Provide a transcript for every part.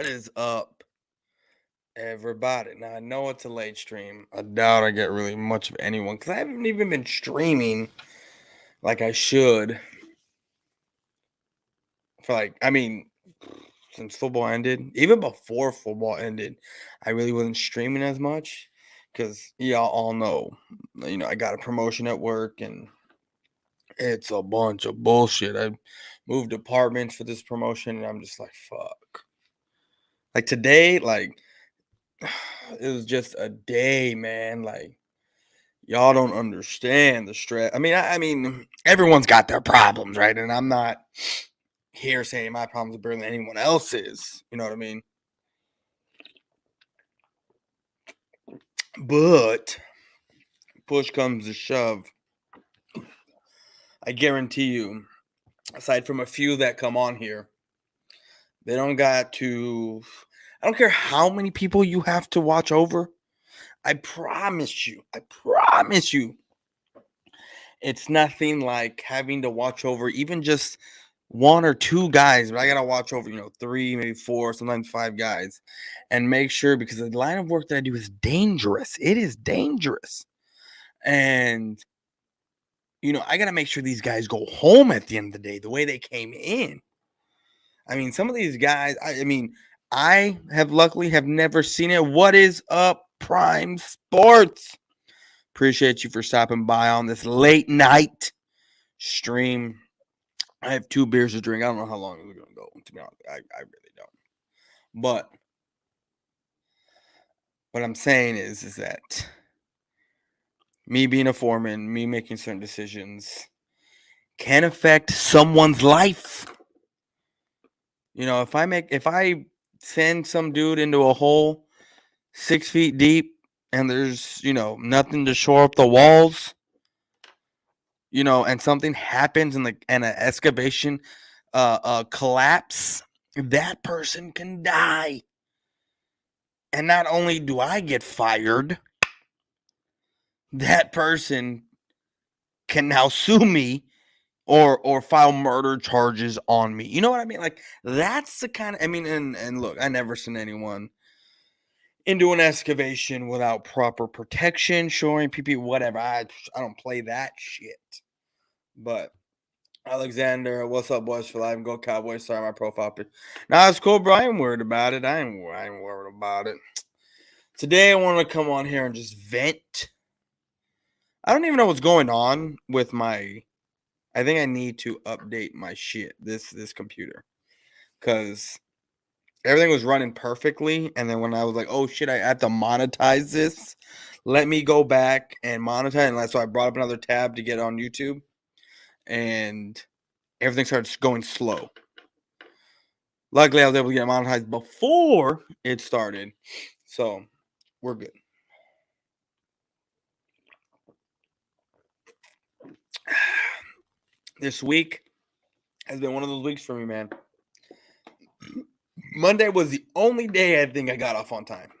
is up, everybody? Now, I know it's a late stream. I doubt I get really much of anyone because I haven't even been streaming like I should for since football ended. Even before football ended, I really wasn't streaming as much because y'all all know, I got a promotion at work and it's a bunch of bullshit. I moved departments for this promotion and I'm just like, fuck. Like today, it was just a day, man. Like y'all don't understand the stress. I mean, everyone's got their problems, right? And I'm not here saying my problems are bigger than anyone else's. You know what I mean? But push comes to shove, I guarantee you, aside from a few that come on here, they don't got to. I don't care how many people you have to watch over. I promise you. I promise you. It's nothing like having to watch over even just one or two guys, but I gotta watch over, three, maybe four, sometimes five guys, and make sure because the line of work that I do is dangerous. It is dangerous. And I gotta make sure these guys go home at the end of the day the way they came in. I mean, some of these guys, I have luckily have never seen it. What is up, Prime Sports? Appreciate you for stopping by on this late night stream. I have 2 beers to drink. I don't know how long it's going to go, to be honest. I really don't. But what I'm saying is that me being a foreman, me making certain decisions can affect someone's life. If I send some dude into a hole 6 feet deep and there's, nothing to shore up the walls, and something happens and an excavation collapse, that person can die. And not only do I get fired, that person can now sue me or file murder charges on me. You know what I mean? Like that's the kind of and look, I never sent anyone into an excavation without proper protection, shoring PP, whatever. I don't play that shit. But Alexander, what's up, Boyz4Life? Go Cowboys. Sorry, my profile pic. Nah, it's cool, bro. I ain't worried about it. I ain't worried about it. Today, I want to come on here and just vent. I don't even know what's going on with my. I think I need to update my shit. This computer, because everything was running perfectly, and then when I was like, "Oh shit, I have to monetize this," let me go back and monetize. And so I brought up another tab to get on YouTube, and everything starts going slow. Luckily, I was able to get monetized before it started, so we're good. This week has been one of those weeks for me, man. Monday was the only day I think I got off on time.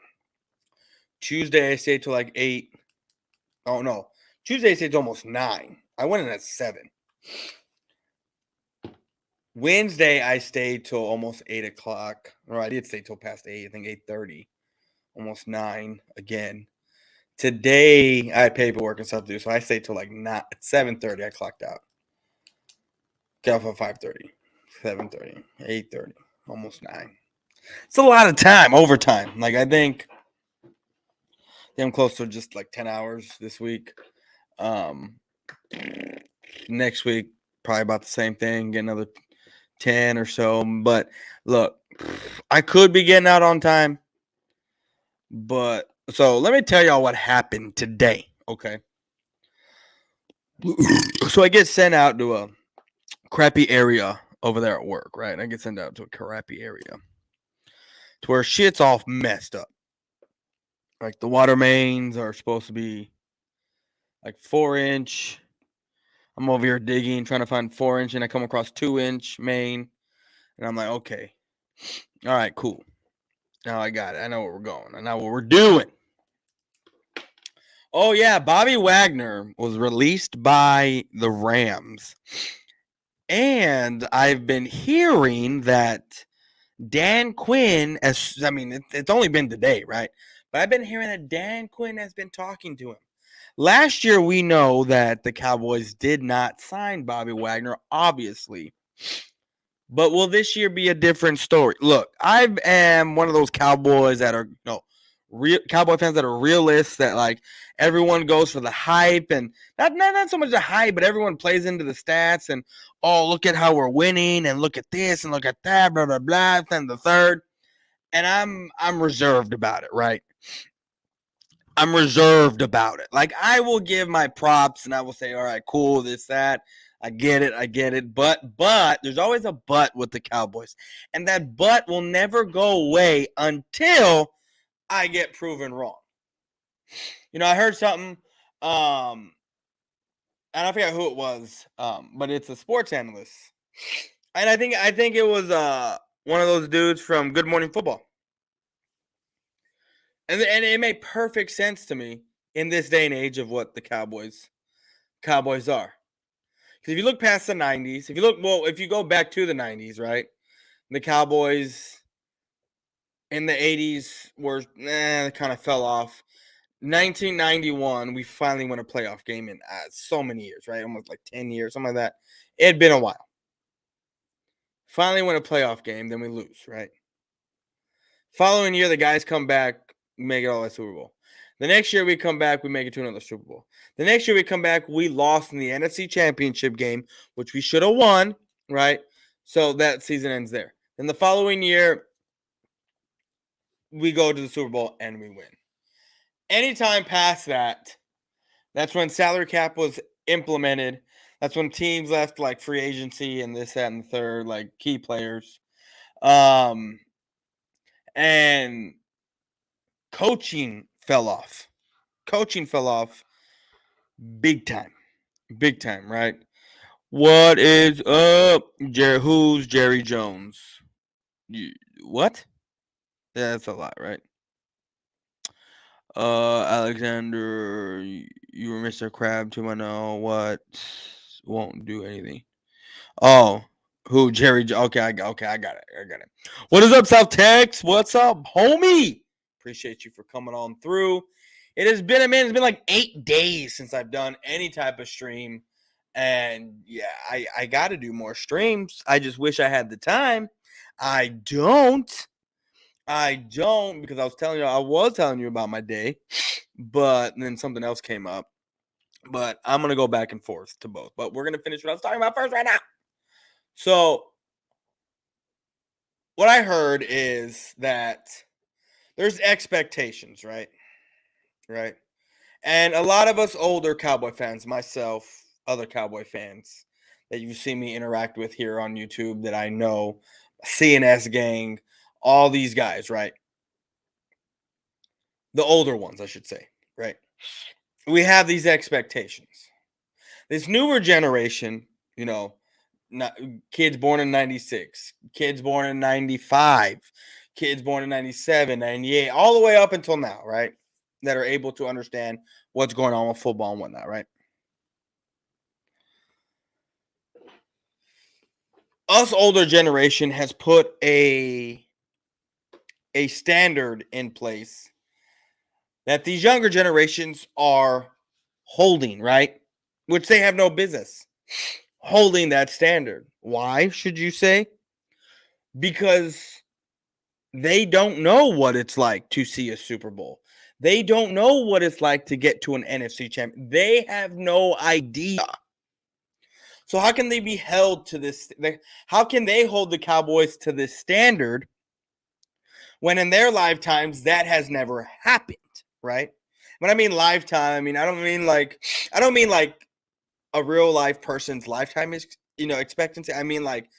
Tuesday, I stayed till like 8. Oh, no. Tuesday, I stayed till almost 9. I went in at 7. Wednesday, I stayed till almost 8 o'clock. Or I did stay till past 8. I think 8:30. Almost 9 again. Today, I had paperwork and stuff to do, so I stayed till like 7:30. I clocked out. Got off at 5:30. 7:30. 8:30. Almost 9. It's a lot of time, overtime. Like, I think I'm close to just like 10 hours this week. Next week, probably about the same thing, get another 10 or so. But look, I could be getting out on time. But so let me tell y'all what happened today, okay? So I get sent out to a crappy area over there at work, right? I get sent out to a crappy area to where shit's all messed up. Like the water mains are supposed to be like 4-inch. I'm over here digging, trying to find 4-inch, and I come across 2-inch main. And I'm like, okay. All right, cool. Now I got it. I know where we're going. I know what we're doing. Oh, yeah. Bobby Wagner was released by the Rams. And I've been hearing that Dan Quinn, it's only been today, right? But I've been hearing that Dan Quinn has been talking to him. Last year, we know that the Cowboys did not sign Bobby Wagner, obviously. But will this year be a different story? Look, I am one of those Cowboys that are real Cowboy fans that are realists, that like everyone goes for the hype, and not so much the hype, but everyone plays into the stats and, oh, look at how we're winning and look at this and look at that, blah blah blah, and the third. And I'm reserved about it, right? I'm reserved about it. Like, I will give my props and I will say, all right, cool, this, that. I get it. But there's always a but with the Cowboys. And that but will never go away until I get proven wrong. I heard something, and I forget who it was, but it's a sports analyst. And I think it was one of those dudes from Good Morning Football. And it made perfect sense to me in this day and age of what the Cowboys are. Because if you look past the 90s, if you go back to the 90s, right? The Cowboys in the 80s were, kind of fell off. 1991, we finally won a playoff game in so many years, right? Almost like 10 years, something like that. It had been a while. Finally win a playoff game, then we lose, right? Following year, the guys come back, make it all the Super Bowl. The next year we come back, we make it to another Super Bowl. The next year we come back, we lost in the NFC Championship game, which we should have won, right? So that season ends there. Then the following year, we go to the Super Bowl and we win. Anytime past that, that's when salary cap was implemented. That's when teams left like free agency and this, that, and the third, like key players. And coaching fell off. Big time. Big time, right? What is up? Who's Jerry Jones? What? Yeah, that's a lot, right? Alexander, you were Mr. Crab to my know what won't do anything. Oh, who Jerry? Okay, I got it. What is up, South Tex? What's up, homie? Appreciate you for coming on through. It has been It's been like 8 days since I've done any type of stream, and yeah, I got to do more streams. I just wish I had the time. I don't because I was telling you about my day, but then something else came up. But I'm gonna go back and forth to both. But we're gonna finish what I was talking about first right now. So what I heard is that there's expectations, right? Right. And a lot of us older Cowboy fans, myself, other Cowboy fans that you see me interact with here on YouTube that I know, CNS gang, all these guys, right? The older ones, I should say, right? We have these expectations. This newer generation, not, kids born in 96, kids born in 95, kids born in 97, 98, all the way up until now, right? That are able to understand what's going on with football and whatnot, right? Us older generation has put a standard in place that these younger generations are holding, right? Which they have no business holding that standard. Why, should you say? Because they don't know what it's like to see a Super Bowl. They don't know what it's like to get to an NFC champion. They have no idea. So how can they be held to this? How can they hold the Cowboys to this standard when in their lifetimes that has never happened, right? When I mean lifetime, I don't mean like a real life person's lifetime is expectancy. I mean like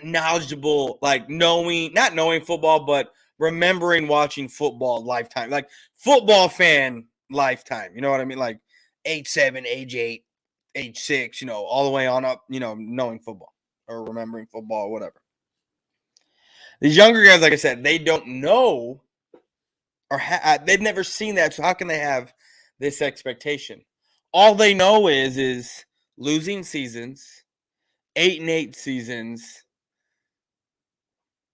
knowledgeable, like not knowing football, but remembering watching football lifetime, like football fan lifetime. You know what I mean? Like age 7, age 8, age 6, all the way on up, knowing football or remembering football or whatever. These younger guys, like I said, they don't know or they've never seen that. So how can they have this expectation? All they know is losing seasons, 8-8 seasons,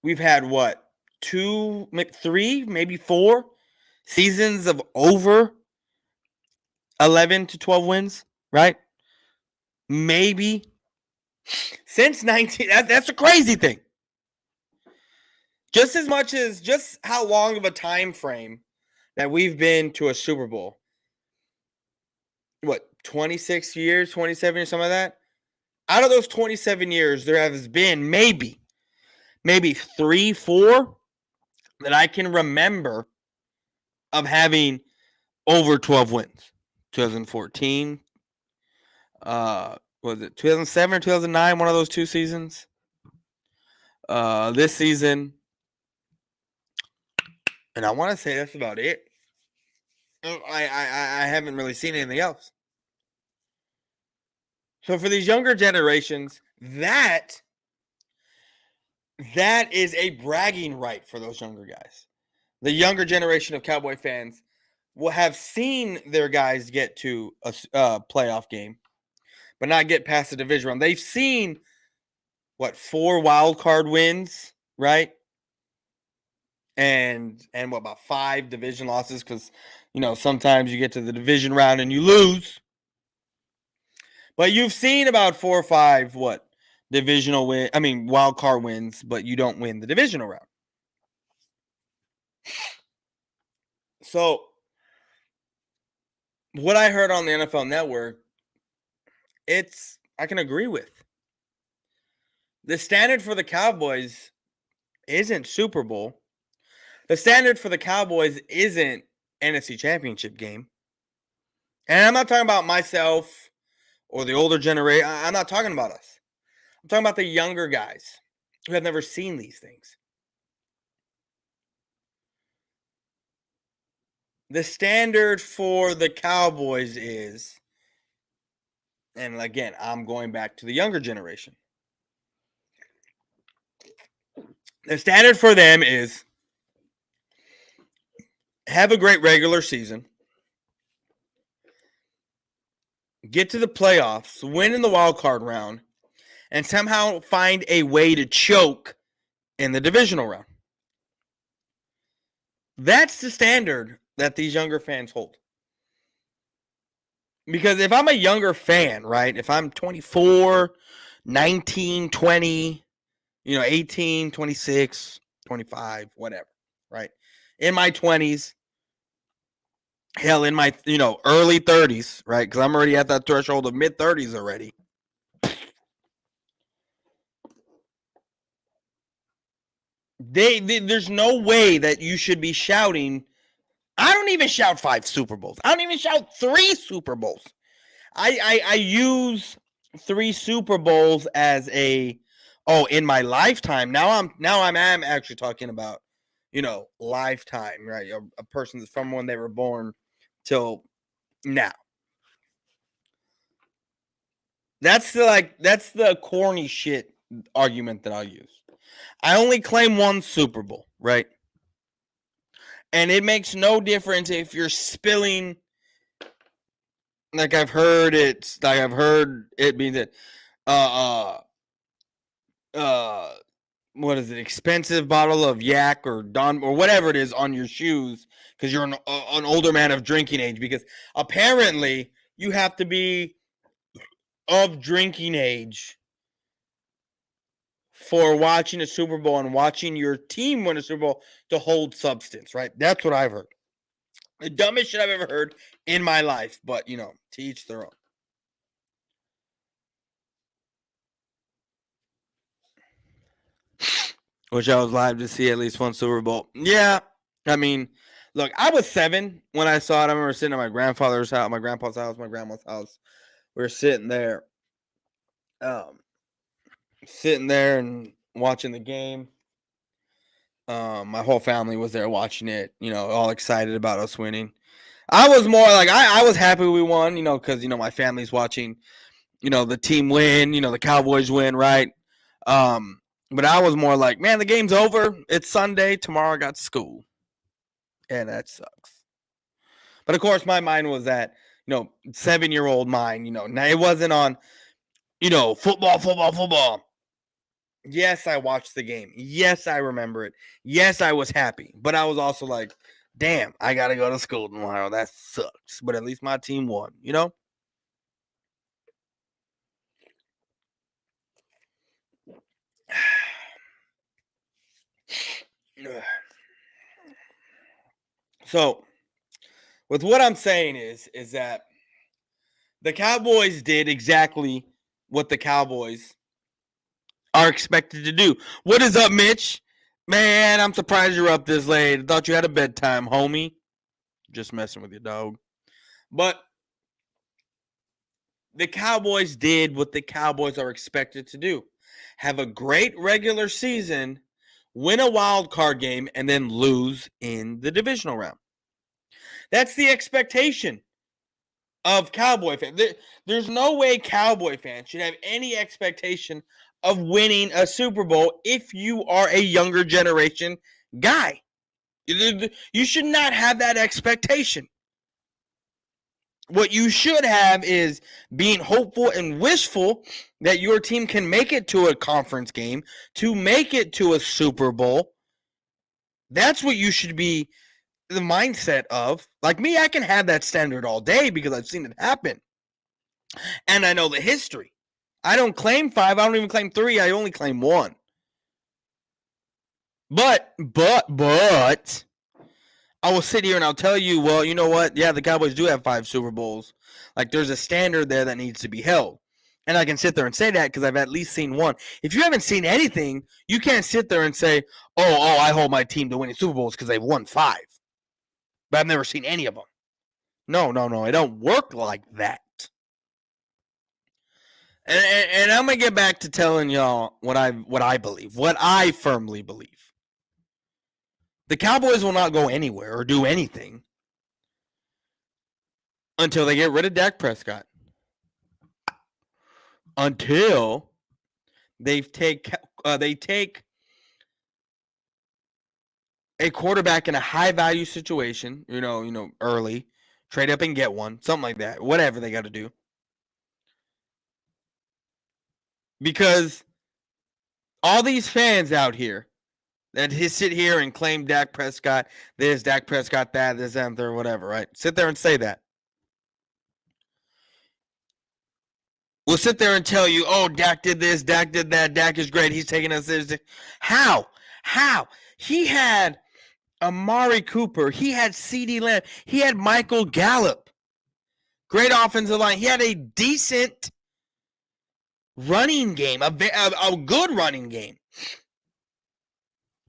we've had what, 2, 3, maybe 4 seasons of over 11 to 12 wins, right? Maybe since 19. That's a crazy thing. Just as much as just how long of a time frame that we've been to a Super Bowl. What, 26 years, 27 years, something like that? Out of those 27 years, there has been maybe 3, 4 that I can remember of having over 12 wins. 2014, was it 2007 or 2009, one of those 2 seasons? This season, and I want to say that's about it. I haven't really seen anything else. So for these younger generations, that is a bragging right for those younger guys. The younger generation of Cowboy fans will have seen their guys get to a playoff game, but not get past the division round. They've seen, what, 4 wild card wins, right? And what, about 5 division losses? Because, sometimes you get to the division round and you lose. But you've seen about 4 or 5, wild card wins, but you don't win the divisional round. So, what I heard on the NFL Network, I can agree with. The standard for the Cowboys isn't Super Bowl. The standard for the Cowboys isn't NFC Championship game. And I'm not talking about myself or the older generation. I'm not talking about us. I'm talking about the younger guys who have never seen these things. The standard for the Cowboys is, and again, I'm going back to the younger generation. The standard for them is have a great regular season, get to the playoffs, win in the wild card round, and somehow find a way to choke in the divisional round. That's the standard that these younger fans hold. Because if I'm a younger fan, right, if I'm 24, 19, 20, 18, 26, 25, whatever, right, in my 20s, hell, in my, early 30s, right, because I'm already at that threshold of mid-30s already. There's no way that you should be shouting. I don't even shout 5 Super Bowls. I don't even shout 3 Super Bowls. I use 3 Super Bowls as in my lifetime. Now I'm actually talking about, lifetime, right? A person from when they were born till now. That's the corny shit argument that I'll use. I only claim 1 Super Bowl, right? And it makes no difference if you're spilling, like I've heard it being that what is it, expensive bottle of yak or Don or whatever it is on your shoes because you're an older man of drinking age, because apparently you have to be of drinking age for watching a Super Bowl and watching your team win a Super Bowl to hold substance, right? That's what I've heard. The dumbest shit I've ever heard in my life, but, to each their own. Wish I was live to see at least 1 Super Bowl. Yeah, I mean, look, I was 7 when I saw it. I remember sitting at my grandfather's house, my grandpa's house, my grandma's house. We were sitting there, and watching the game. My whole family was there watching it, all excited about us winning. I was more like, I was happy we won, because, my family's watching, the team win, the Cowboys win, right? But I was more like, man, the game's over. It's Sunday. Tomorrow I got school. And that sucks. But of course, my mind was that, 7-year-old mind, now it wasn't on, football. Yes, I watched the game. Yes, I remember it. Yes, I was happy. But I was also like, damn, I got to go to school tomorrow. That sucks. But at least my team won, you know? So, with what I'm saying is that the Cowboys did exactly what the Cowboys are expected to do. What is up, Mitch? Man, I'm surprised you're up this late. I thought you had a bedtime, homie. Just messing with you, dog. But the Cowboys did what the Cowboys are expected to do. Have a great regular season, win a wild card game, and then lose in the divisional round. That's the expectation of Cowboy fans. There's no way Cowboy fans should have any expectation of winning a Super Bowl if you are a younger generation guy. You should not have that expectation. What you should have is being hopeful and wishful that your team can make it to a conference game, to make it to a Super Bowl. That's what you should be the mindset of. Like me, I can have that standard all day because I've seen it happen. And I know the history. I don't claim 5. I don't even claim 3. I only claim 1. But I will sit here and I'll tell you, well, you know what? Yeah, the Cowboys do have 5 Super Bowls. Like, there's a standard there that needs to be held. And I can sit there and say that because I've at least seen 1. If you haven't seen anything, you can't sit there and say, oh, I hold my team to winning Super Bowls because they've won 5. But I've never seen any of them. No. It don't work like that. And I'm going to get back to telling y'all what I believe, what I firmly believe. The Cowboys will not go anywhere or do anything until they get rid of Dak Prescott. Until they take a quarterback in a high value situation, early, trade up and get one, something like that, whatever they got to do. Because all these fans out here that sit here and claim Dak Prescott this, Dak Prescott that, this, and or whatever, right? Sit there and say that. We'll sit there and tell you, oh, Dak did this, Dak did that, Dak is great, he's taking us this. How? He had Amari Cooper, he had CeeDee Lamb, he had Michael Gallup. Great offensive line. He had a decent running game, a good running game.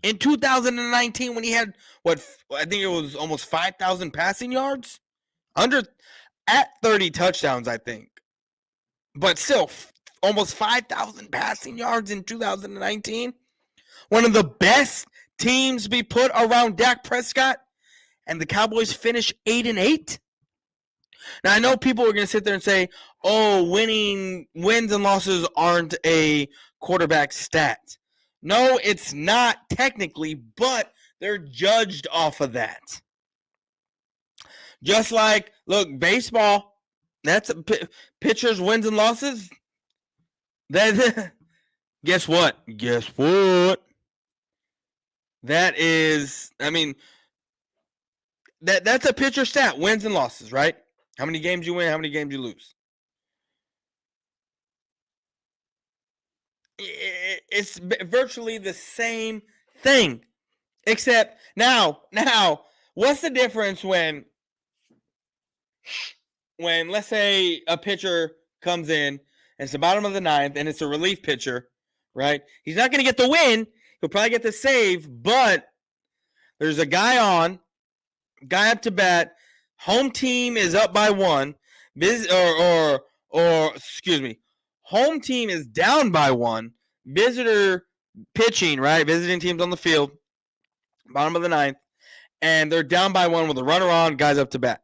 In 2019, when he had, I think it was almost 5,000 passing yards? At 30 touchdowns, I think. But still, almost 5,000 passing yards in 2019. One of the best teams be put around Dak Prescott. And the Cowboys finish 8-8. Now, I know people are going to sit there and say, oh, wins and losses aren't a quarterback stat. No, it's not technically, but they're judged off of that. Just like, look, baseball, that's pitchers' wins and losses. Guess what? That is, that's a pitcher stat, wins and losses, right? How many games you win, how many games you lose. It's virtually the same thing. Except now, what's the difference when let's say a pitcher comes in and it's the bottom of the 9th and it's a relief pitcher, right? He's not going to get the win. He'll probably get the save, but there's a guy up to bat. Home team is up by 1. Home team is down by 1. Visitor pitching, right? Visiting teams on the field. Bottom of the 9th. And they're down by 1 with a runner on, guys up to bat.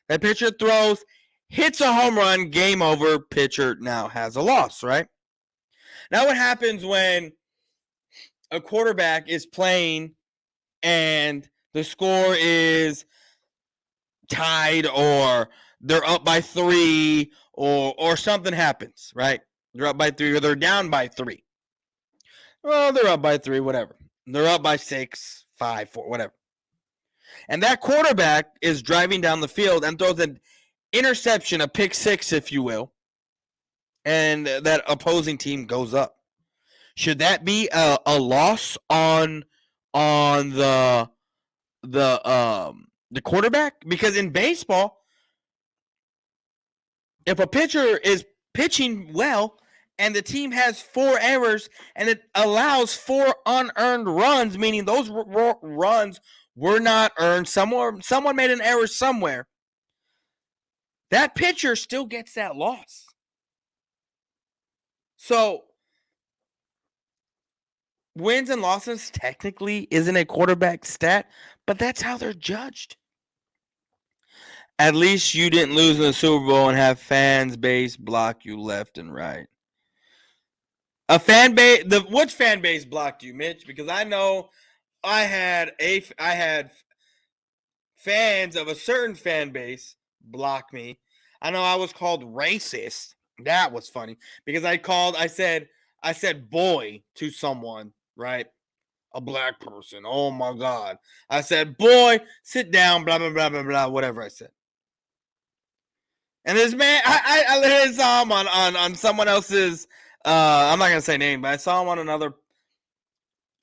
That pitcher throws, hits a home run, game over. Pitcher now has a loss, right? Now what happens when a quarterback is playing and the score is tied or they're up by 3 or something happens, right? They're up by 3 or they're down by 3. Well, they're up by 3, whatever. They're up by 6, 5, 4, whatever. And that quarterback is driving down the field and throws an interception, a pick six, if you will, and that opposing team goes up. Should that be a loss on the quarterback? Because in baseball, if a pitcher is pitching well and the team has 4 errors and it allows 4 unearned runs, meaning those runs were not earned, someone made an error somewhere, that pitcher still gets that loss. So wins and losses technically isn't a quarterback stat, but that's how they're judged. At least you didn't lose in the Super Bowl and have fans base block you left and right. A fan base, which fan base blocked you, Mitch? Because I know I had fans of a certain fan base block me. I know I was called racist. That was funny because I said boy to someone, right? A black person. Oh my God. I said, boy, sit down, blah, blah, blah, blah, blah, whatever I said. And this man, I literally saw him on someone else's, I'm not going to say name, but I saw him on another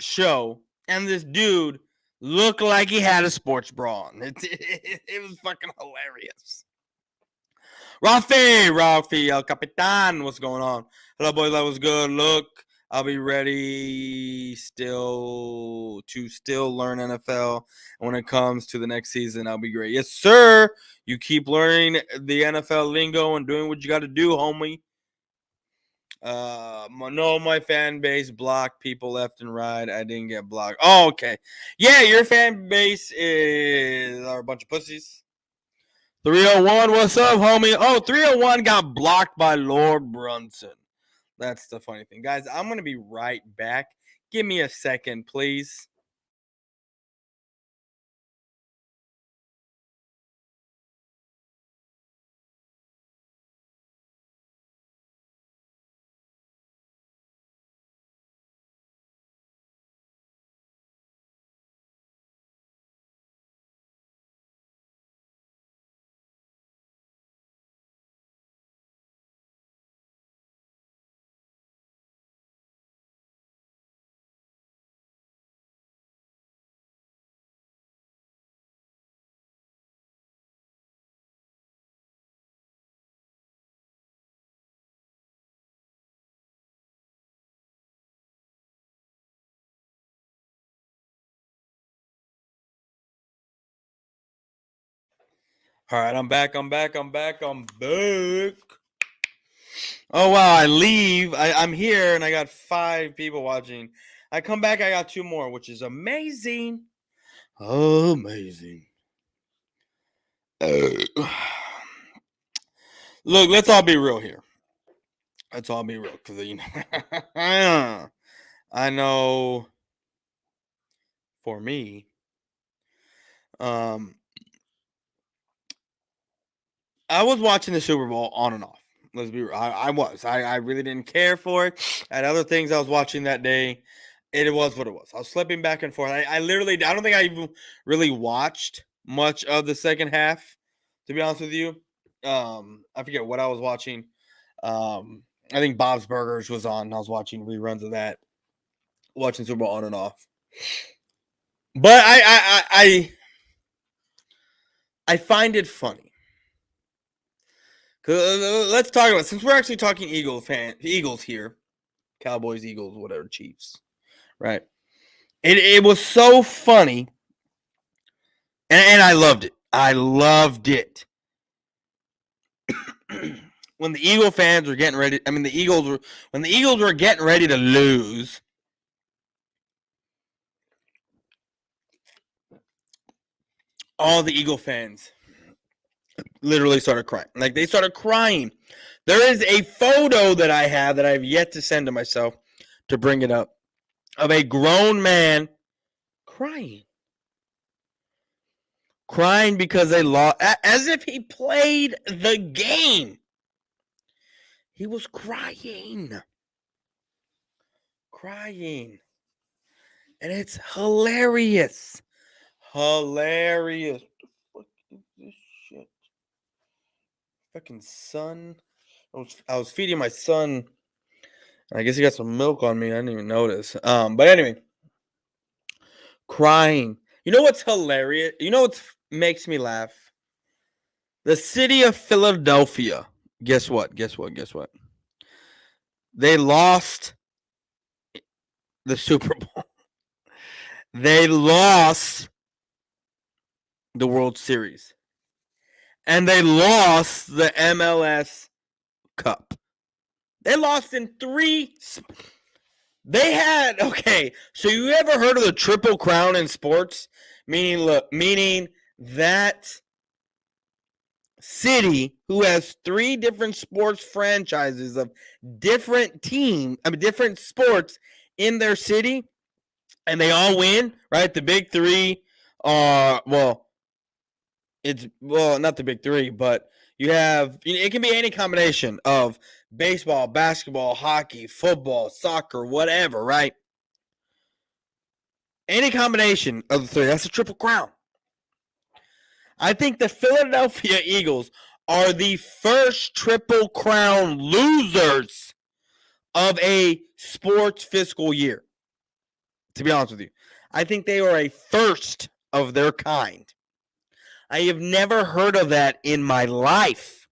show. And this dude looked like he had a sports bra on. It was fucking hilarious. Rafi, El Capitan, what's going on? Hello, boys, that was good. Look, I'll be ready to learn NFL. And when it comes to the next season, I'll be great. Yes, sir. You keep learning the NFL lingo and doing what you got to do, homie. No, my fan base blocked people left and right. I didn't get blocked. Oh, okay. Yeah, your fan base are a bunch of pussies. 301, what's up, homie? Oh, 301 got blocked by Lord Brunson. That's the funny thing. Guys, I'm going to be right back. Give me a second, please. All right, I'm back. Oh, wow, I leave. I'm here, and I got 5 people watching. I come back, I got 2 more, which is amazing. Amazing. Look, let's all be real here. Let's all be real, because I know for me, I was watching the Super Bowl on and off. Let's be real. I was. I really didn't care for it. I had other things I was watching that day. It was what it was. I was flipping back and forth. I don't think I even really watched much of the second half, to be honest with you. I forget what I was watching. I think Bob's Burgers was on. I was watching reruns of that, watching Super Bowl on and off. But I find it funny. Let's talk about, since we're actually talking Eagles here, Cowboys, Eagles, whatever, Chiefs, right? It was so funny, and I loved it. I loved it. When the Eagle fans were getting ready, when the Eagles were getting ready to lose, all the Eagle fans literally started crying. Like, they started crying. There is a photo that I have that I've yet to send to myself to bring it up, of a grown man crying because they lost, as if he played the game. He was crying. crying. And it's hilarious. Hilarious. What the fuck is this shit? Fucking son. I was feeding my son. I guess he got some milk on me. I didn't even notice. But anyway, crying. You know what's hilarious? You know what makes me laugh? The city of Philadelphia. Guess what? Guess what? Guess what? They lost the Super Bowl. They lost the World Series. And they lost the MLS Cup. They lost in 3. They had, okay, so you ever heard of the Triple Crown in sports? Meaning that city who has 3 different sports franchises of different different sports in their city, and they all win, right? The big 3 are, not the big 3, but you have, it can be any combination of baseball, basketball, hockey, football, soccer, whatever, right? Any combination of the 3. That's a Triple Crown. I think the Philadelphia Eagles are the first Triple Crown losers of a sports fiscal year. To be honest with you, I think they are a first of their kind. I have never heard of that in my life.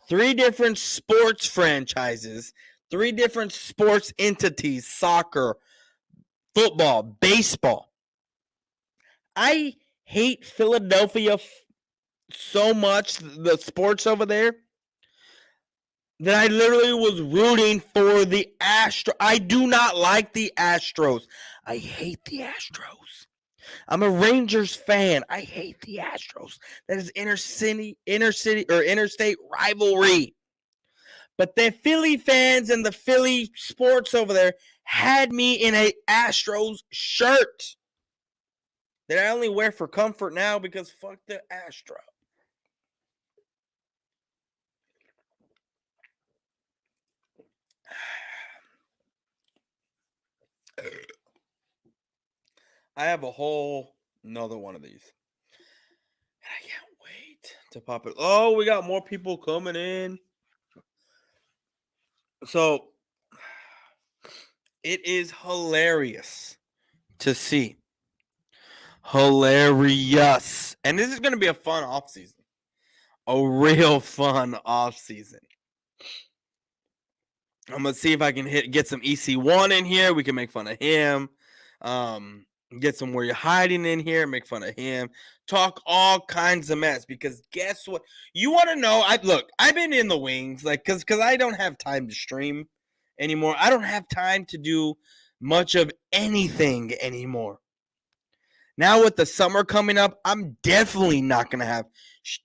3 different sports franchises, 3 different sports entities, soccer, football, baseball. I hate Philadelphia so much, the sports over there, that I literally was rooting for the Astros. I do not like the Astros. I hate the Astros. I'm a Rangers fan. I hate the Astros. That is interstate rivalry. But the Philly fans and the Philly sports over there had me in a Astros shirt that I only wear for comfort now because fuck the Astros. I have a whole another one of these. And I can't wait to pop it. Oh, we got more people coming in. So it is hilarious to see. Hilarious. And this is going to be a fun off season. A real fun off season. I'm going to see if I can get some EC1 in here. We can make fun of him. Get some Where You're Hiding in here. Make fun of him. Talk all kinds of mess. Because guess what? You want to know? I've been in the wings. Because I don't have time to stream anymore. I don't have time to do much of anything anymore. Now with the summer coming up, I'm definitely not going to have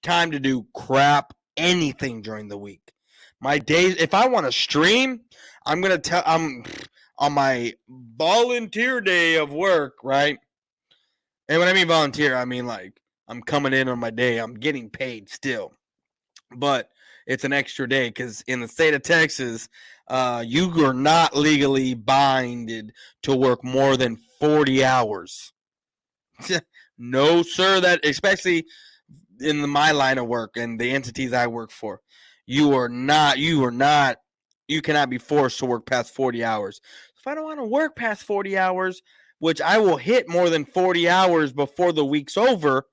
time to do crap anything during the week. My days, if I want to stream, I'm on my volunteer day of work, right? And when I mean volunteer, I mean like I'm coming in on my day. I'm getting paid still. But it's an extra day because in the state of Texas, you are not legally binded to work more than 40 hours. No, sir. That especially in my line of work and the entities I work for, you cannot be forced to work past 40 hours. If I don't want to work past 40 hours, which I will hit more than 40 hours before the week's over,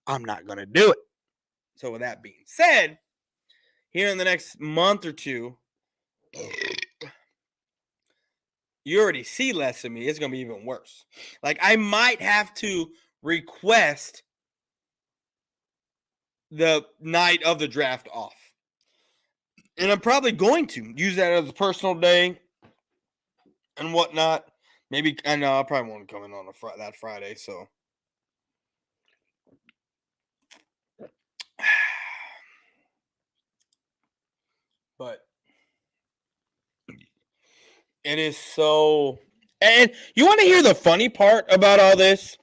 I'm not going to do it. So with that being said, here in the next month or two, you already see less of me. It's going to be even worse. Like, I might have to request the night of the draft off. And I'm probably going to use that as a personal day and whatnot. Maybe, I know I probably won't come in on that Friday, so. But it is so. And you want to hear the funny part about all this?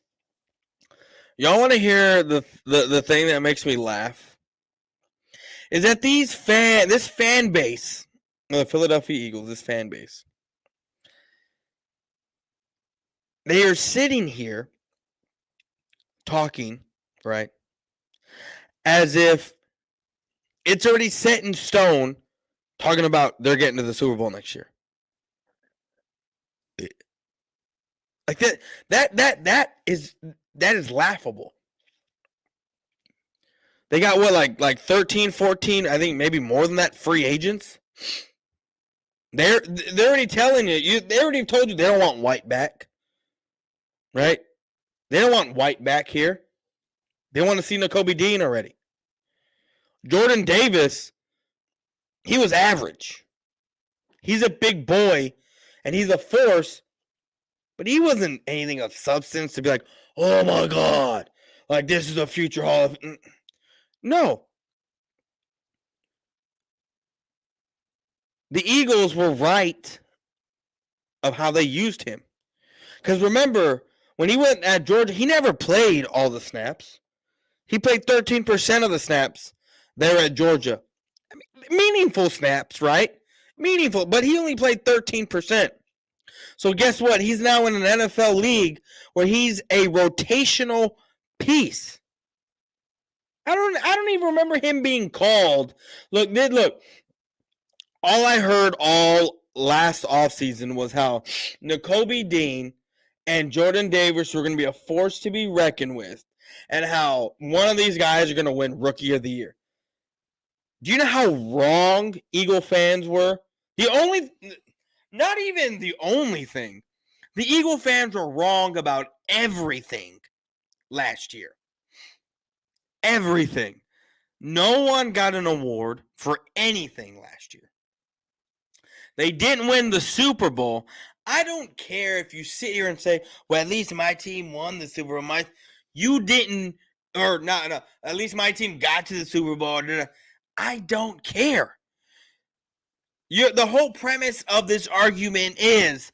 Y'all want to hear the thing that makes me laugh? Is that this fan base, the Philadelphia Eagles, this fan base, They are sitting here talking, right, as if it's already set in stone, talking about they're getting to the Super Bowl next year. Like that is laughable. They got what, like 13, 14, I think maybe more than that, free agents. They're already telling you, they already told you they don't want White back. Right? They don't want White back here. They want to see Nakobe Dean already. Jordan Davis, he was average. He's a big boy and he's a force, but he wasn't anything of substance to be like, oh my God, like this is a future Hall of. No. The Eagles were right of how they used him. Because remember, when he went at Georgia, he never played all the snaps. He played 13% of the snaps there at Georgia. I mean, meaningful snaps, right? Meaningful, but he only played 13%. So guess what? He's now in an NFL league where he's a rotational piece. I don't even remember him being called. Look. All I heard all last offseason was how Nakobe Dean and Jordan Davis were going to be a force to be reckoned with, and how one of these guys are going to win Rookie of the Year. Do you know how wrong Eagle fans were? Not even the only thing. The Eagle fans were wrong about everything last year. Everything. No one got an award for anything last year. They didn't win the Super Bowl. I don't care if you sit here and say, well, at least my team won the Super Bowl. You didn't, or no, at least my team got to the Super Bowl. I don't care. The whole premise of this argument is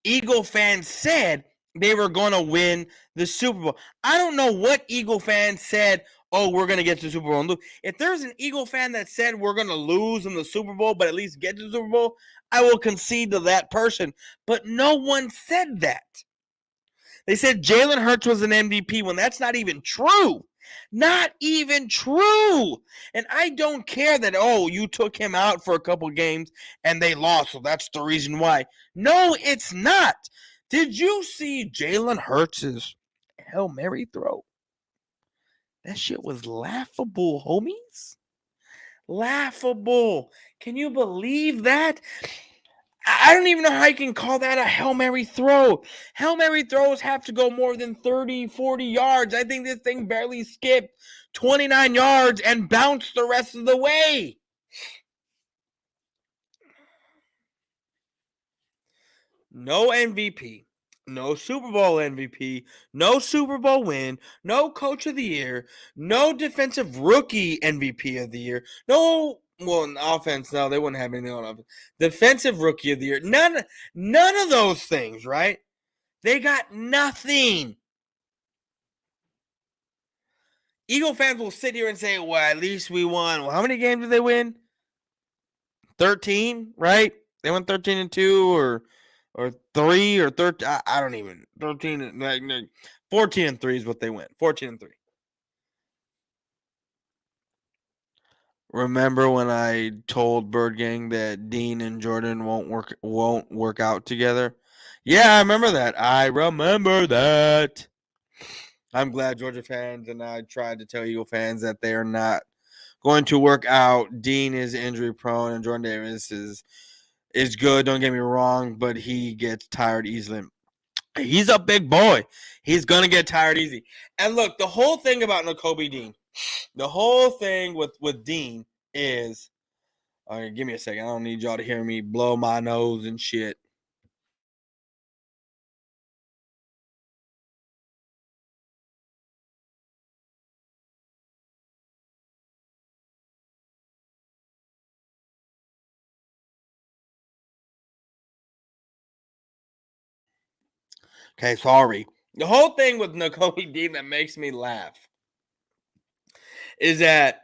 Eagle fans said they were going to win the Super Bowl. I don't know what Eagle fans said, oh, we're going to get to the Super Bowl and lose. If there's an Eagle fan that said we're going to lose in the Super Bowl, but at least get to the Super Bowl, I will concede to that person. But no one said that. They said Jalen Hurts was an MVP when that's not even true. Not even true. And I don't care that, oh, you took him out for a couple games and they lost, so that's the reason why. No, it's not. Did you see Jalen Hurts' Hail Mary throw? That shit was laughable, homies. Laughable. Can you believe that? I don't even know how you can call that a Hail Mary throw. Hail Mary throws have to go more than 30, 40 yards. I think this thing barely skipped 29 yards and bounced the rest of the way. No MVP, no Super Bowl MVP, no Super Bowl win, no Coach of the Year, no Defensive Rookie MVP of the Year, no. Well, in offense, no, they wouldn't have anything on offense. Defensive Rookie of the Year, none of those things, right? They got nothing. Eagle fans will sit here and say, well, at least we won. Well, how many games did they win? 13, right? They went 13-2 or 3 or 13. I don't even. 13, 14-3 is what they went. 14-3. Remember when I told Bird Gang that Dean and Jordan won't work out together? Yeah, I remember that. I'm glad Georgia fans and I tried to tell Eagle fans that they are not going to work out. Dean is injury prone and Jordan Davis is good. Don't get me wrong, but he gets tired easily. He's a big boy. He's gonna get tired easy. And look, the whole thing about Nakobe Dean, the whole thing with Dean is, all right, give me a second. I don't need y'all to hear me blow my nose and shit. Okay, sorry. The whole thing with Nakobe Dean that makes me laugh is that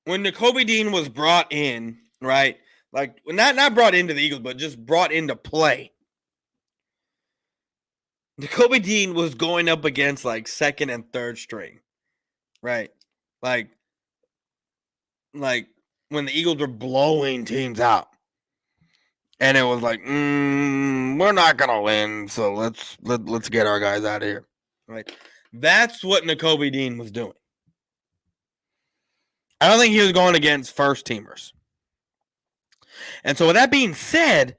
when Nakobe Dean was brought in, right? Like not brought into the Eagles, but just brought into play. Jacoby Dean was going up against like second and third string, right? Like when the Eagles were blowing teams out, and it was like, we're not gonna win, so let's get our guys out of here, right? That's what Jacoby Dean was doing. I don't think he was going against first teamers. And so with that being said,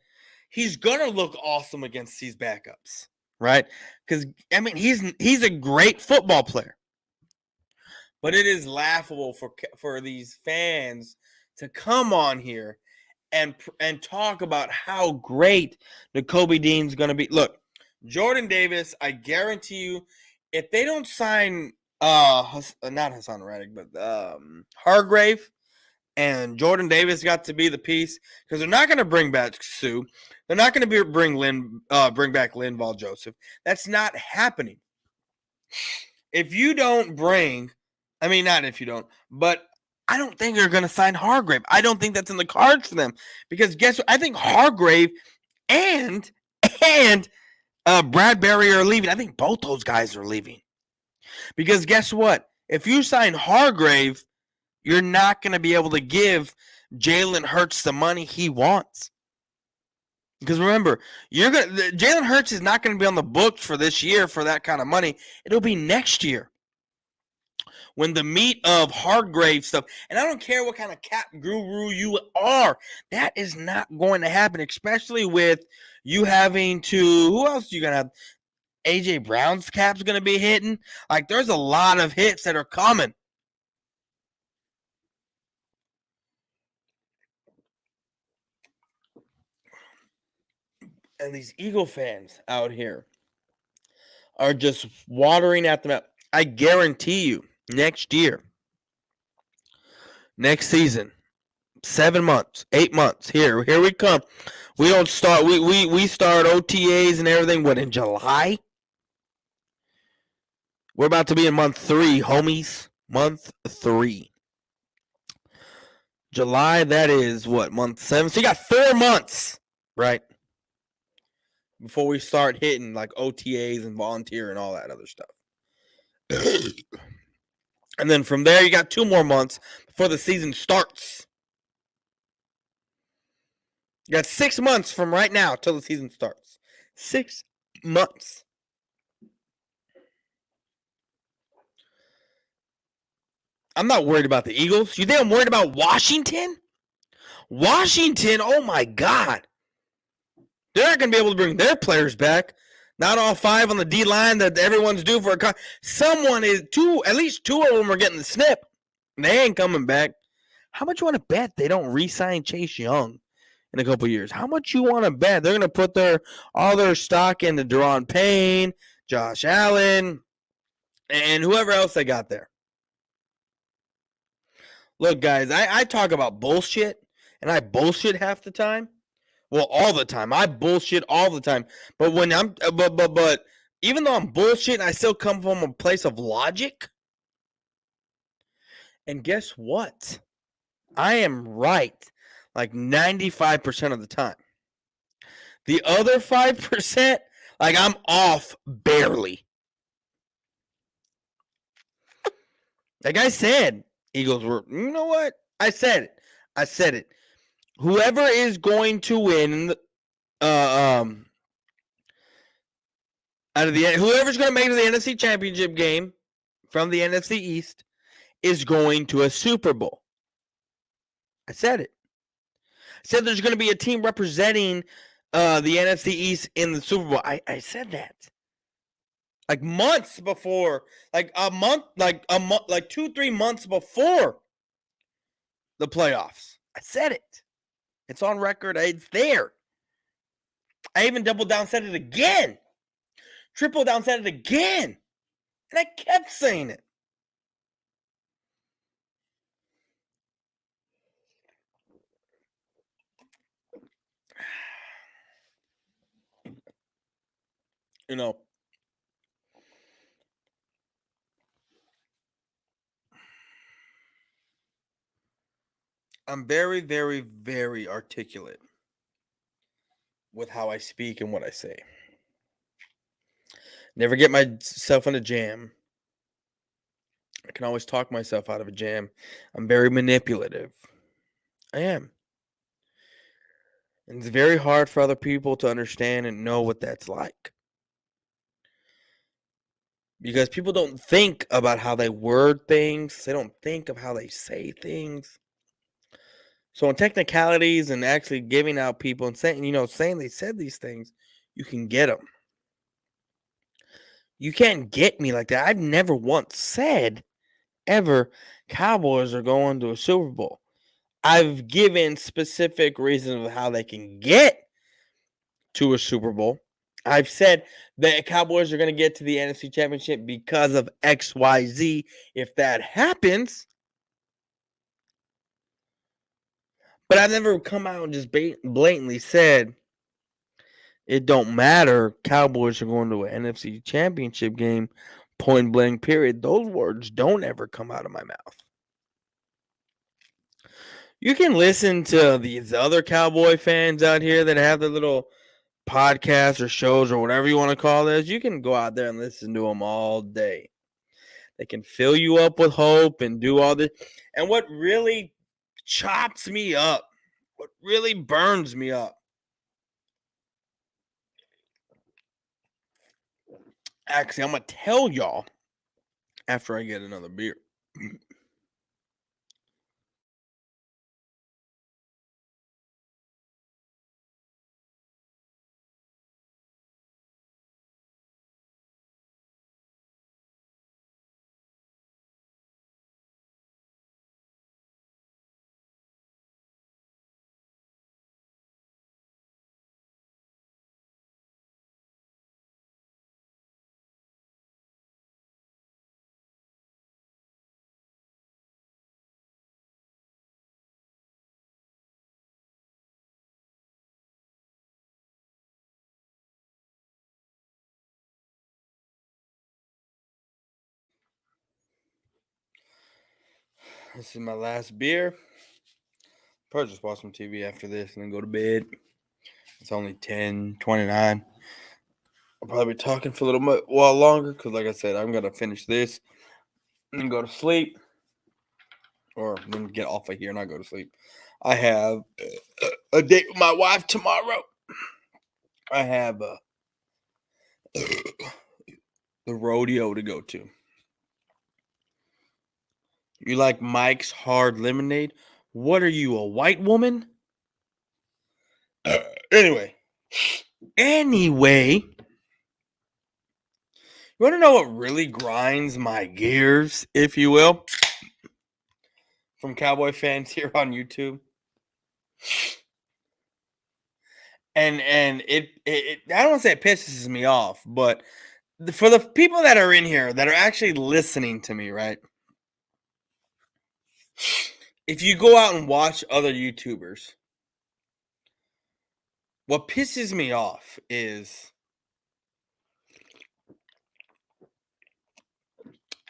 he's gonna look awesome against these backups, right? Because I mean, he's a great football player, but it is laughable for these fans to come on here and talk about how great Jacoby Dean's gonna be. Look, Jordan Davis, I guarantee you, if they don't sign not Hassan Reddick, but Hargrave and Jordan Davis got to be the piece, because they're not going to bring back Sue. They're not going to bring back Linval Joseph. That's not happening. If you don't not if you don't, but I don't think they're going to sign Hargrave. I don't think that's in the cards for them, because guess what? I think Hargrave and Bradbury are leaving. I think both those guys are leaving, because guess what? If you sign Hargrave, you're not going to be able to give Jalen Hurts the money he wants. Because remember, Jalen Hurts is not going to be on the books for this year for that kind of money. It'll be next year when the meat of Hargrave stuff, and I don't care what kind of cap guru you are, that is not going to happen, especially with you having to, who else are you going to have? AJ Brown's cap's going to be hitting. Like, there's a lot of hits that are coming. And these Eagle fans out here are just watering at the mouth. I guarantee you, next year, next season, 7 months, 8 months, here we come. We don't start. We start OTAs and everything. What, in July? We're about to be in month 3, homies. Month 3. July. That is what, month 7. So you got 4 months, right? Before we start hitting like OTAs and volunteer and all that other stuff. And then from there, you got 2 more months before the season starts. You got 6 months from right now till the season starts. 6 months. I'm not worried about the Eagles. You think I'm worried about Washington? Washington, oh my God. They're not going to be able to bring their players back. Not all 5 on the D line that everyone's due for a someone is at least 2 of them are getting the snip. They ain't coming back. How much you want to bet they don't re-sign Chase Young in a couple years? How much you want to bet they're going to put all their stock into Deron Payne, Josh Allen, and whoever else they got there? Look, guys, I talk about bullshit, and I bullshit half the time. Well, all the time. I bullshit all the time. But when but even though I'm bullshitting, I still come from a place of logic. And guess what? I am right like 95% of the time. The other 5%, like, I'm off barely. Like I said, Eagles were, you know what? I said it. Whoever is going to win whoever's going to make it to the NFC Championship game from the NFC East is going to a Super Bowl. I said it. I said there's going to be a team representing the NFC East in the Super Bowl. I said that. Like months before, like 2-3 months before the playoffs. I said it. It's on record. It's there. I even doubled down, said it again. Triple down, said it again. And I kept saying it. You know, I'm very, very, very articulate with how I speak and what I say. Never get myself in a jam. I can always talk myself out of a jam. I'm very manipulative. I am. And it's very hard for other people to understand and know what that's like. Because people don't think about how they word things. They don't think of how they say things. So in technicalities and actually giving out people and saying, saying they said these things, you can get them. You can't get me like that. I've never once said ever Cowboys are going to a Super Bowl. I've given specific reasons of how they can get to a Super Bowl. I've said that Cowboys are going to get to the NFC Championship because of XYZ. If that happens, but I've never come out and just blatantly said it don't matter. Cowboys are going to an NFC Championship game, point blank, period. Those words don't ever come out of my mouth. You can listen to these other Cowboy fans out here that have their little podcasts or shows or whatever you want to call this. You can go out there and listen to them all day. They can fill you up with hope and do all this. And what really chops me up, what really burns me up, actually, I'm going to tell y'all after I get another beer. This is my last beer. Probably just watch some TV after this and then go to bed. It's only 10:29. I'll probably be talking for a little while longer because, like I said, I'm going to finish this and go to sleep. Or then get off of here and not go to sleep. I have a date with my wife tomorrow. I have the rodeo to go to. You like Mike's Hard Lemonade? What are you, a white woman? Anyway, you want to know what really grinds my gears, if you will, from Cowboy fans here on YouTube? And it I don't want to say it pisses me off, but for the people that are in here that are actually listening to me, right? If you go out and watch other YouTubers, what pisses me off is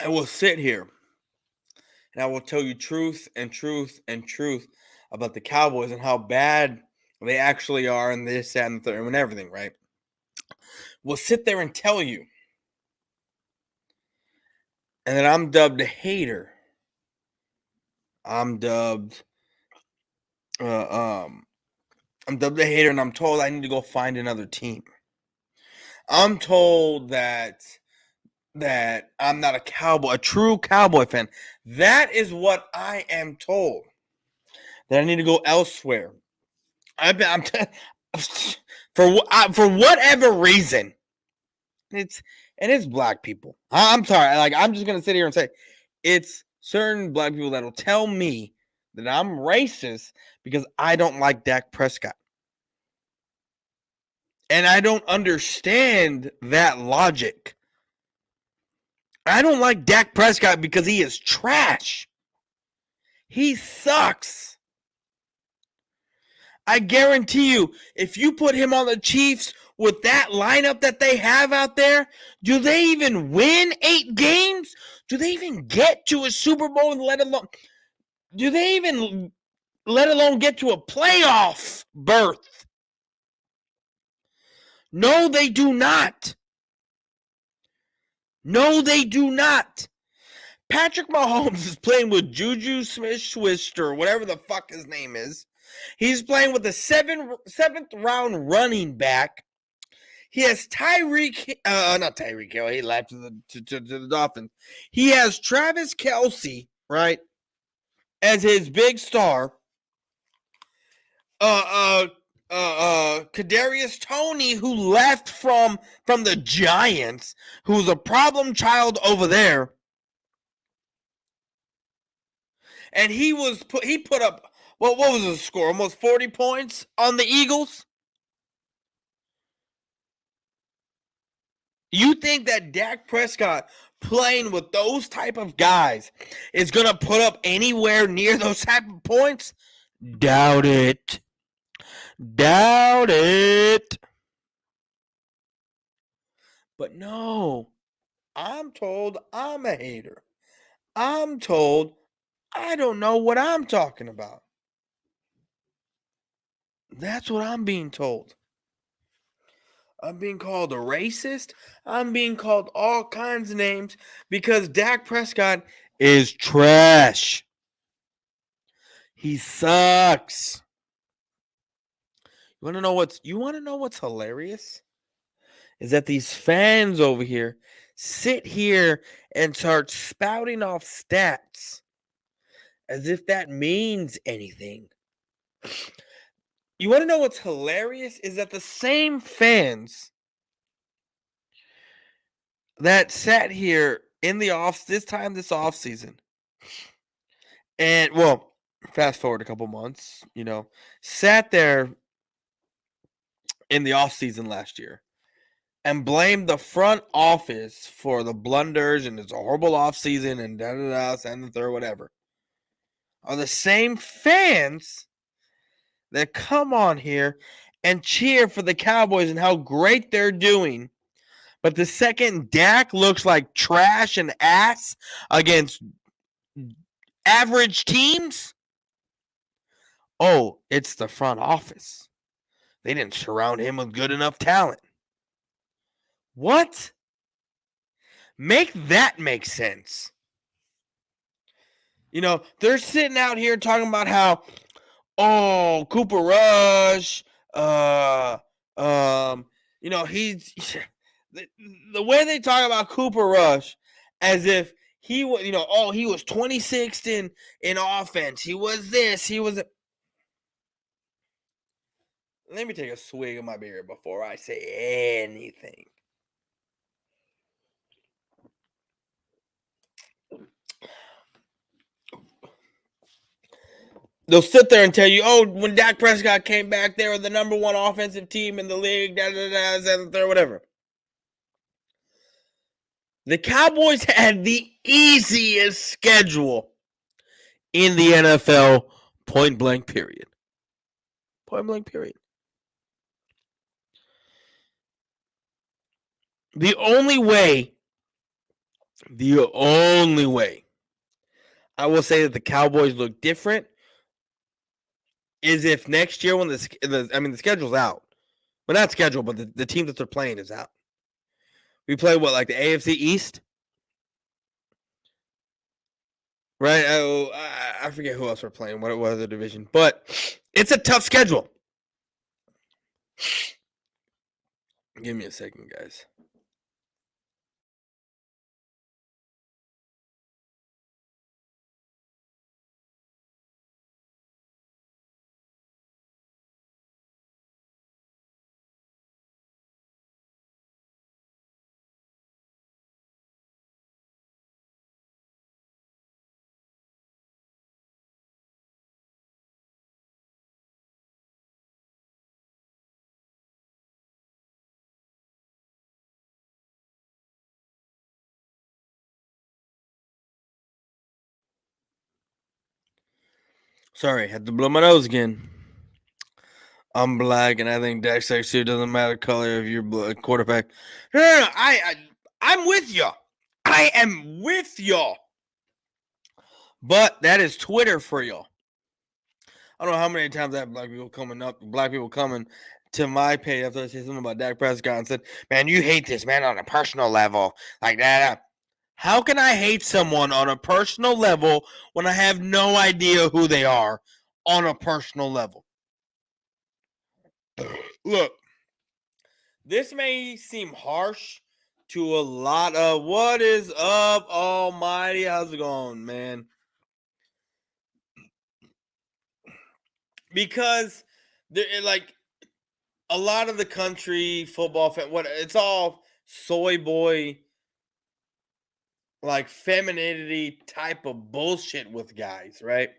I will sit here and I will tell you truth and truth and truth about the Cowboys and how bad they actually are and this, that, and the third and everything, right? We'll sit there and tell you. And then I'm dubbed a hater. I'm dubbed I'm dubbed a hater and I'm told I need to go find another team. I'm told that I'm not a true Cowboy fan. That is what I am told. That I need to go elsewhere. For whatever reason, it's black people. I'm sorry. Like, I'm just gonna sit here and say it's certain black people that'll tell me that I'm racist because I don't like Dak Prescott. And I don't understand that logic. I don't like Dak Prescott because he is trash. He sucks. I guarantee you, if you put him on the Chiefs with that lineup that they have out there, do they even win 8 games? Do they even get to a Super Bowl, let alone get to a playoff berth? No, they do not. No, they do not. Patrick Mahomes is playing with Juju Smith-Schuster, or whatever the fuck his name is. He's playing with the seventh round running back. He has not Tyreek Hill. He left to the Dolphins. He has Travis Kelce, right, as his big star. Kadarius Toney, who left from the Giants, who's a problem child over there, and he put up what was his score? Almost 40 points on the Eagles. You think that Dak Prescott playing with those type of guys is going to put up anywhere near those type of points? Doubt it. Doubt it. But no, I'm told I'm a hater. I'm told I don't know what I'm talking about. That's what I'm being told. I'm being called a racist. I'm being called all kinds of names because Dak Prescott is trash. He sucks. You want to know what's hilarious? Is that these fans over here sit here and start spouting off stats as if that means anything. You want to know what's hilarious? Is that the same fans that sat here in the this off season, and well, fast forward a couple months, sat there in the off season last year and blamed the front office for the blunders and it's a horrible off season and and the third, whatever, are the same fans that come on here and cheer for the Cowboys and how great they're doing. But the second Dak looks like trash and ass against average teams, oh, it's the front office. They didn't surround him with good enough talent. What? Make that make sense. They're sitting out here talking about how, Cooper Rush, he's the way they talk about Cooper Rush as if he was, he was 26th in offense. He was this, he was. Let me take a swig of my beer before I say anything. They'll sit there and tell you, when Dak Prescott came back, they were the number one offensive team in the league, whatever. The Cowboys had the easiest schedule in the NFL, point blank period. Point blank period. The only way I will say that the Cowboys look different is if next year when the schedule's out. Well, not schedule, but the team that they're playing is out. We play like the AFC East? Right? I forget who else we're playing, what other division. But it's a tough schedule. Give me a second, guys. Sorry, had to blow my nose again. I'm black, and I think Dak Prescott doesn't matter color of your quarterback. No. I'm with y'all. I am with y'all. But that is Twitter for y'all. I don't know how many times I have black people coming to my page after I said something about Dak Prescott and said, "Man, you hate this man on a personal level like that." How can I hate someone on a personal level when I have no idea who they are on a personal level? Look, this may seem harsh to a lot of what is up, Almighty. How's it going, man? Because like a lot of the country football fan, what it's all soy boy, like femininity type of bullshit with guys, right?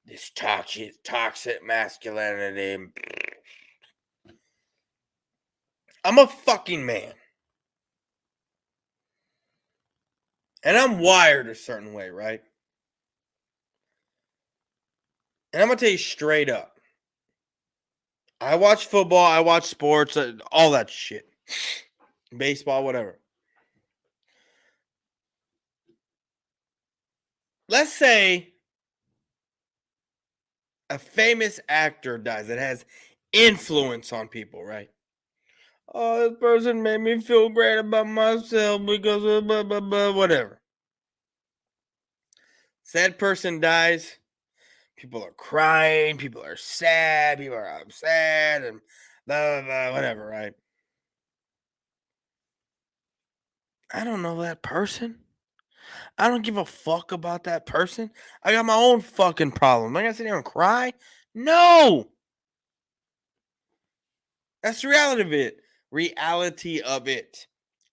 This toxic masculinity. I'm a fucking man. And I'm wired a certain way, right? And I'm going to tell you straight up. I watch football, I watch sports, all that shit. Baseball, whatever. Let's say a famous actor dies that has influence on people, right? Oh, this person made me feel great about myself because of blah, blah, blah, whatever. Said person dies. People are crying. People are sad. People are upset and blah, blah, blah, whatever, right? I don't know that person. I don't give a fuck about that person. I got my own fucking problem. Am I gonna sit here and cry? No. That's the reality of it. Reality of it.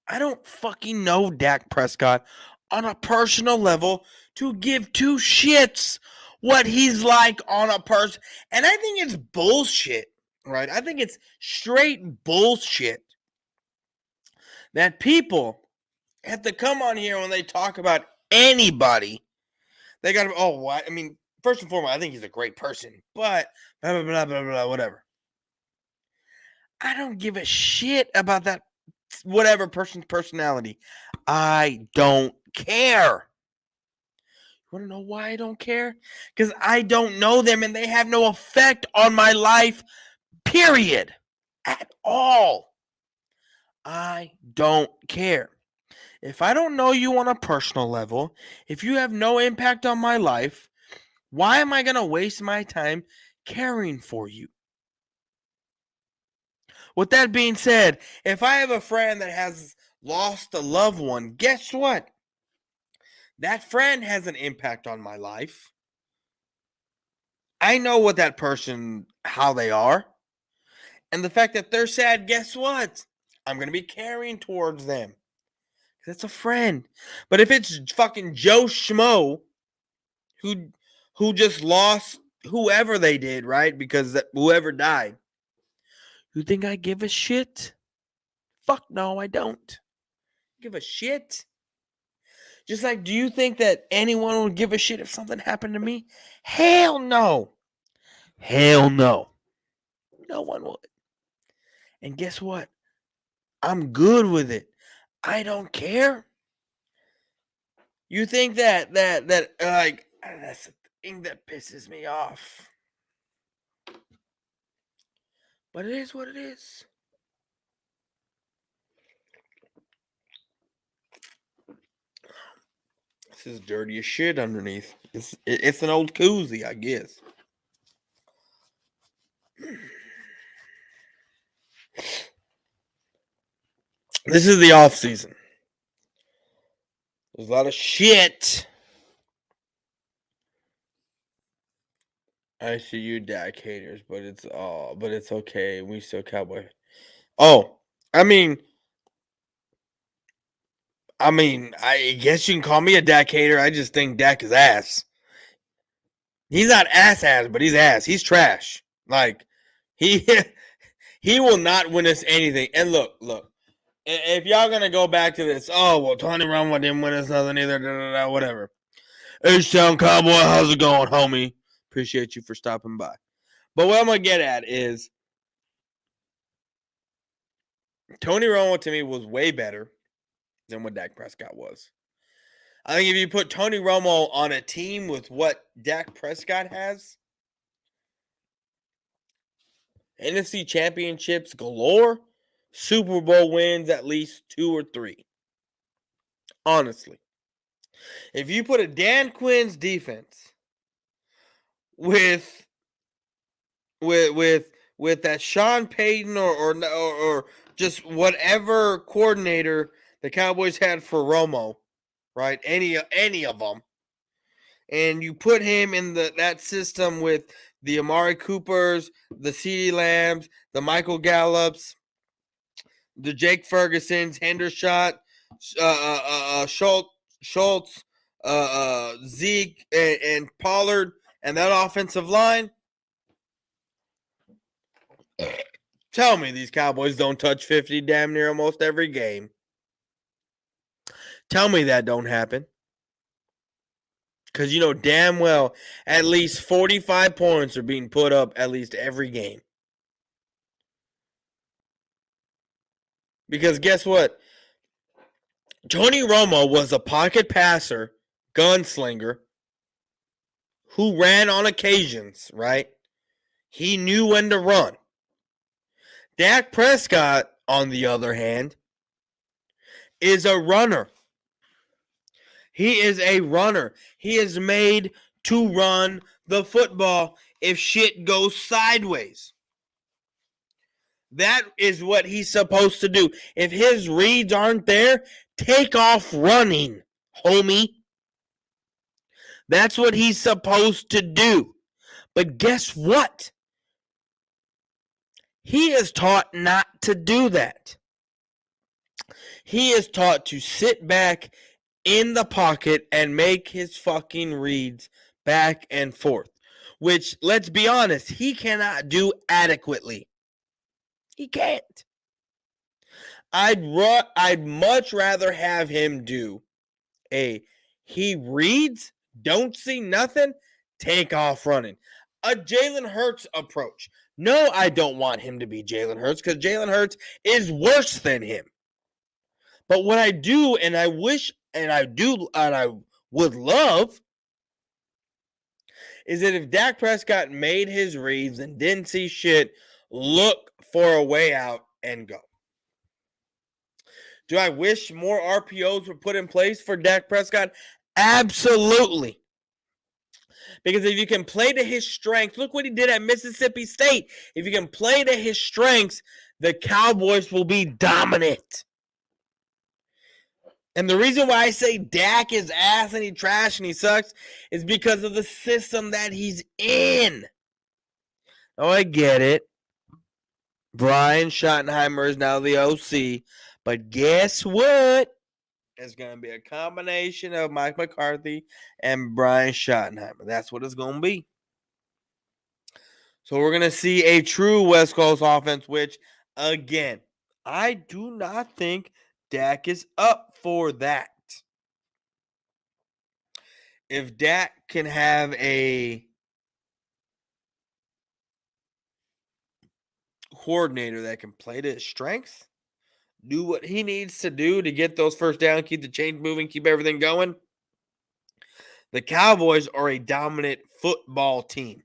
I don't fucking know Dak Prescott on a personal level to give two shits what he's like on a person. And I think it's bullshit, right? I think it's straight bullshit that people have to come on here when they talk about anybody. They got to, oh, what? I mean, first and foremost, I think he's a great person, but blah, blah, blah, blah, blah, whatever. I don't give a shit about that whatever person's personality. I don't care. You want to know why I don't care? Because I don't know them and they have no effect on my life, period. At all. I don't care. If I don't know you on a personal level, if you have no impact on my life, why am I going to waste my time caring for you? With that being said, if I have a friend that has lost a loved one, guess what? That friend has an impact on my life. I know what that person, how they are. And the fact that they're sad, guess what? I'm going to be caring towards them. That's a friend. But if it's fucking Joe Schmo who just lost whoever they did, right? Because whoever died. You think I give a shit? Fuck no, I don't. Give a shit. Just like, do you think that anyone would give a shit if something happened to me? Hell no. Hell no. No one would. And guess what? I'm good with it. I don't care. You think that like that's the thing that pisses me off. But it is what it is. This is dirty as shit underneath. It's an old koozie, I guess. This is the off season. There's a lot of shit. I see you Dak haters, but it's okay. We still Cowboy. Oh, I mean, I guess you can call me a Dak hater. I just think Dak is ass. He's not ass, but he's ass. He's trash. Like he he will not win us anything. And look, if y'all gonna go back to this, oh well, Tony Romo didn't win us nothing either. Whatever. H-Town Cowboy, how's it going, homie? Appreciate you for stopping by. But what I'm gonna get at is Tony Romo to me was way better than what Dak Prescott was. I think if you put Tony Romo on a team with what Dak Prescott has, NFC championships galore, Super Bowl wins at least 2 or 3. Honestly. If you put a Dan Quinn's defense with with with with that Sean Payton or just whatever coordinator the Cowboys had for Romo, right? Any of them, and you put him in that system with the Amari Coopers, the CeeDee Lambs, the Michael Gallups, the Jake Fergusons, Hendershot, Schultz, Zeke, and Pollard, and that offensive line. Tell me these Cowboys don't touch 50 damn near almost every game. Tell me that don't happen. Because you know damn well at least 45 points are being put up at least every game. Because guess what? Tony Romo was a pocket passer, gunslinger, who ran on occasions, right? He knew when to run. Dak Prescott, on the other hand, is a runner. He is a runner. He is made to run the football if shit goes sideways. That is what he's supposed to do. If his reads aren't there, take off running, homie. That's what he's supposed to do. But guess what? He is taught not to do that. He is taught to sit back in the pocket and make his fucking reads back and forth. Which, let's be honest, he cannot do adequately. He can't. I'd much rather have him do he reads, don't see nothing, take off running. A Jalen Hurts approach. No, I don't want him to be Jalen Hurts because Jalen Hurts is worse than him. But what I do, and I wish, and I do, and I would love, is that if Dak Prescott made his reads and didn't see shit, look for a way out and go. Do I wish more RPOs were put in place for Dak Prescott? Absolutely. Because if you can play to his strengths, look what he did at Mississippi State. If you can play to his strengths, the Cowboys will be dominant. And the reason why I say Dak is ass and he trash and he sucks is because of the system that he's in. Oh, I get it. Brian Schottenheimer is now the OC. But guess what? It's going to be a combination of Mike McCarthy and Brian Schottenheimer. That's what it's going to be. So we're going to see a true West Coast offense, which, again, I do not think Dak is up for that. If Dak can have a coordinator that can play to his strengths, do what he needs to do to get those first down, keep the chains moving, keep everything going, the Cowboys are a dominant football team.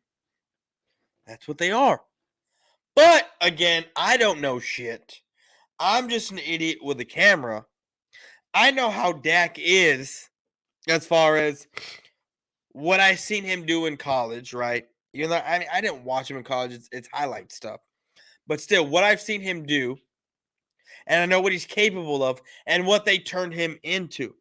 That's what they are. But, again, I don't know shit. I'm just an idiot with a camera. I know how Dak is as far as what I've seen him do in college, right? Even though I didn't watch him in college, it's highlight stuff. But still, what I've seen him do, and I know what he's capable of, and what they turned him into.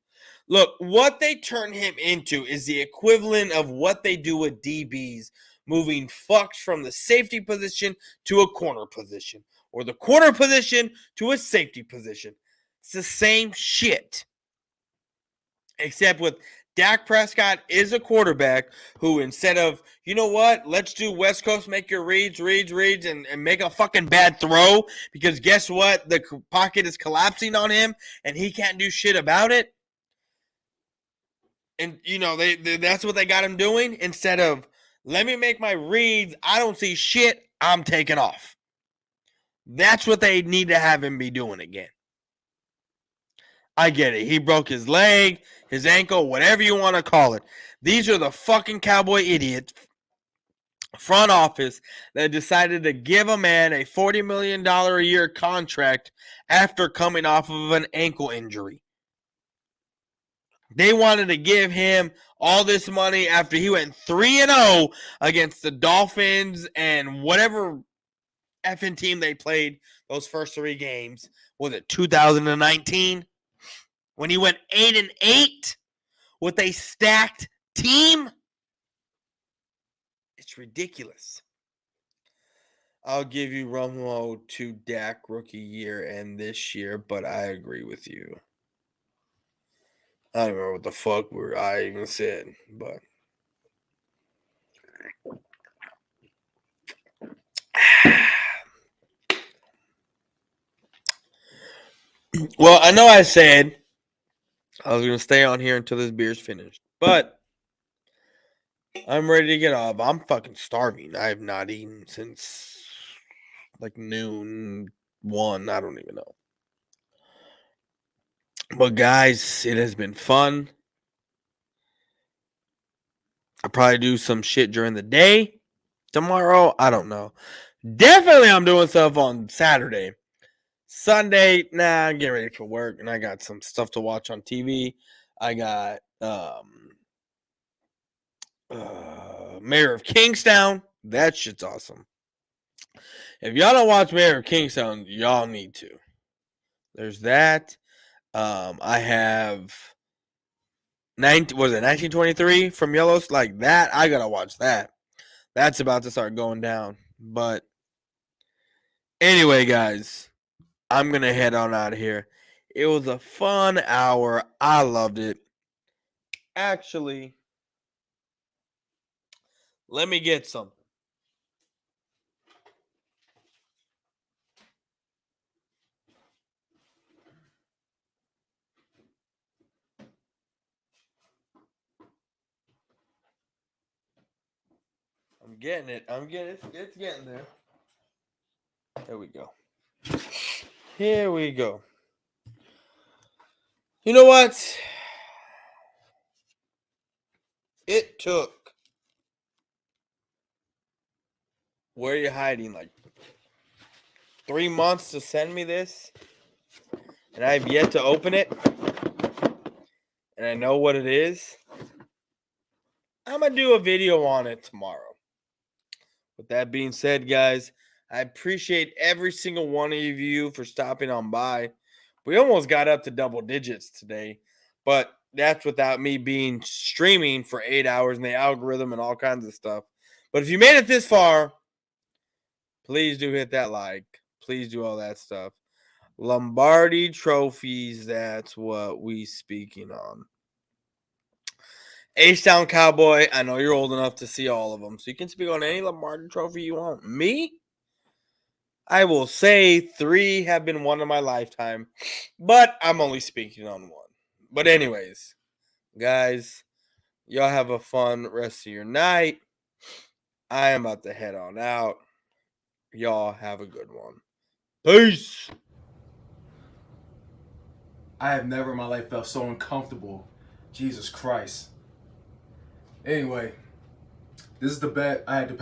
Look, what they turn him into is the equivalent of what they do with DBs, moving fucks from the safety position to a corner position, or the corner position to a safety position. It's the same shit. Except with Dak Prescott is a quarterback who, instead of, you know what, let's do West Coast, make your reads, and make a fucking bad throw, because guess what? The pocket is collapsing on him, and he can't do shit about it. And, you know, that's what they got him doing. Instead of, let me make my reads, I don't see shit, I'm taking off. That's what they need to have him be doing again. I get it. He broke his leg, his ankle, whatever you want to call it. These are the fucking Cowboy idiots front office that decided to give a man a $40 million a year contract after coming off of an ankle injury. They wanted to give him all this money after he went 3-0 against the Dolphins and whatever effing team they played those first 3 games. Was it 2019? When he went 8-8 with a stacked team? It's ridiculous. I'll give you Romo to Dak rookie year and this year, but I agree with you. I don't remember what the fuck I even said, but well, I know I said I was gonna stay on here until this beer's finished, but I'm ready to get off. I'm fucking starving. I have not eaten since like noon, 1. I don't even know. But guys, it has been fun. I'll probably do some shit during the day tomorrow. I don't know. Definitely I'm doing stuff on Saturday. Sunday, nah, I'm getting ready for work and I got some stuff to watch on TV. I got Mayor of Kingstown. That shit's awesome. If y'all don't watch Mayor of Kingstown, y'all need to. There's that. I have 1923 from Yellowstone, like that. I gotta watch that. That's about to start going down. But anyway, guys, I'm gonna head on out of here. It was a fun hour. I loved it. Actually, let me get some. I'm getting it. It's getting there. There we go. Here we go. You know what? It took. Where are you hiding? Like 3 months to send me this, and I have yet to open it, and I know what it is. I'm gonna do a video on it tomorrow. With that being said, guys, I appreciate every single one of you for stopping on by. We almost got up to double digits today, but that's without me being streaming for 8 hours and the algorithm and all kinds of stuff. But if you made it this far, please do hit that like. Please do all that stuff. Lombardi trophies, that's what we speaking on. H-Town Cowboy, I know you're old enough to see all of them, so you can speak on any Lombardi trophy you want. Me? I will say 3 have been won in my lifetime, but I'm only speaking on 1. But anyways, guys, y'all have a fun rest of your night. I am about to head on out. Y'all have a good one. Peace. I have never in my life felt so uncomfortable. Jesus Christ. Anyway, this is the bet I had to